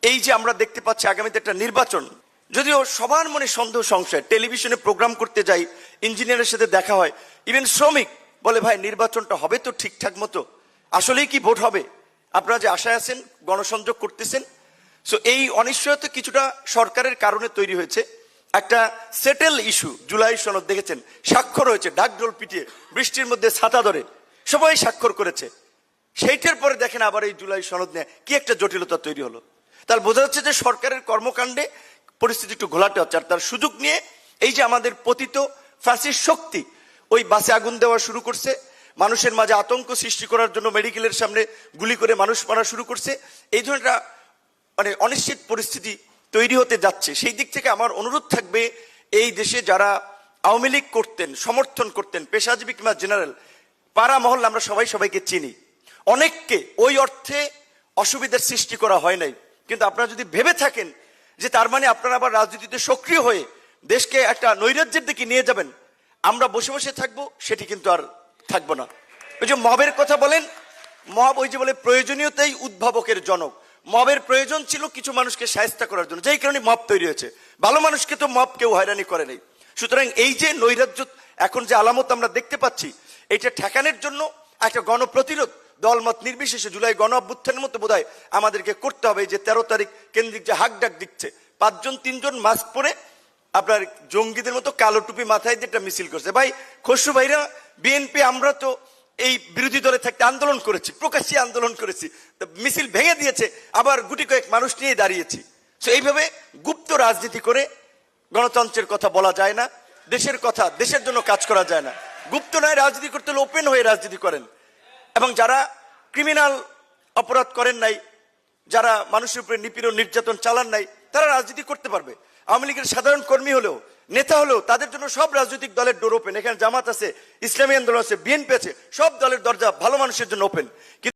এই যে আমরা দেখতে পাচ্ছি আগামীতে একটা নির্বাচন, যদিও সবার মনে সন্দেহ সংশয়, টেলিভিশনে প্রোগ্রাম করতে যাই, ইঞ্জিনিয়ারের সাথে দেখা হয়, ইভেন শ্রমিক বলে ভাই নির্বাচনটা হবে তো ঠিকঠাক মতো, আসলেই কি ভোট হবে? আপনারা যে আশায় আছেন, গণসংযোগ করতেছেন, সো এই অনিশ্চয়তা কিছুটা সরকারের কারণে তৈরি হয়েছে। একটা সেটেল ইস্যু, জুলাই সনদ দেখেছেন, স্বাক্ষর হয়েছে ঢাকঢোল পিটিয়ে, বৃষ্টির মধ্যে ছাতা ধরে সবাই স্বাক্ষর করেছে। সেইটার পরে দেখেন আবার এই জুলাই সনদ নিয়ে কি একটা জটিলতা তৈরি হলো। তার বোঝা যাচ্ছে যে সরকারের কর্মকাণ্ডে পরিস্থিতি একটু ঘোলাটে হচ্ছে, আর তার সুযোগ নিয়ে এই যে আমাদের পতিত ফাঁসির শক্তি ওই বাসে আগুন দেওয়া শুরু করছে, মানুষের মাঝে আতঙ্ক সৃষ্টি করার জন্য মেডিকেলের সামনে গুলি করে মানুষ মারা শুরু করছে। এই ধরনের মানে অনিশ্চিত পরিস্থিতি তৈরি হতে যাচ্ছে। সেই দিক থেকে আমার অনুরোধ থাকবে, এই দেশে যারা আওয়ামী লীগ করতেন, সমর্থন করতেন, পেশাজীবী কিংবা জেনারেল, পাড়া মহল্লা আমরা সবাই সবাইকে চিনি, অনেককে ওই অর্থে অসুবিধার সৃষ্টি করা হয় নাই। কিন্তু আপনারা যদি ভেবে থাকেন যে তার মানে আপনারা আবার রাজনীতিতে সক্রিয় হয়ে দেশকে একটা নৈরাজ্যের দিকে নিয়ে যাবেন, আমরা বসে বসে থাকবো, সেটি কিন্তু আর থাকবো না। ওই যে মবের কথা বলেন, মব ওই যে বলে প্রয়োজনীয়তাই উদ্ভাবকের জনক। মবের প্রয়োজন ছিল কিছু মানুষকে শায়েস্তা করার জন্য, যেই কারণে মব তৈরি হয়েছে। ভালো মানুষকে তো মব কেউ হয়রানি করে নাই। সুতরাং এই যে নৈরাজ্য এখন যে আলামত আমরা দেখতে পাচ্ছি, এটা ঠেকানোর জন্য একটা গণপ্রতিরোধ দলমত নির্বিশেষে জুলাই গণ অভ্যুত্থানের মতো বোধহয় আমাদেরকে করতে হবে। যে 13 তারিখ কেন্দ্রিক যে হাক ডাক দিচ্ছে, 5 জন 3 জন মাস্ক পরে আপনার জঙ্গিদের মতো কালো টুপি মাথায় দিয়ে একটা মিছিল করছে। ভাই খসরু ভাইরা, বিএনপি আমরা তো এই বিরোধী দলে থাকতে আন্দোলন করেছি, প্রকাশ্যে আন্দোলন করেছি, মিছিল ভেঙে দিয়েছে, আবার গুটি কয়েক মানুষ নিয়ে দাঁড়িয়েছি। তো এইভাবে গুপ্ত রাজনীতি করে গণতন্ত্রের কথা বলা যায় না, দেশের কথা, দেশের জন্য কাজ করা যায় না। গুপ্ত নয়, রাজনীতি করতে হলে ওপেন হয়ে রাজনীতি করেন। এবং যারা ক্রিমিনাল অপরাধ করেন নাই, যারা মানুষের উপরে নিপীড়ন নির্যাতন চালান নাই, তারা রাজনীতি করতে পারবে। আওয়ামী লীগের সাধারণ কর্মী হলেও, নেতা হলেও, তাদের জন্য সব রাজনৈতিক দলের ডোর ওপেন। এখানে জামাত আছে, ইসলামী আন্দোলন আছে, বিএনপি আছে, সব দলের দরজা ভালো মানুষের জন্য ওপেন।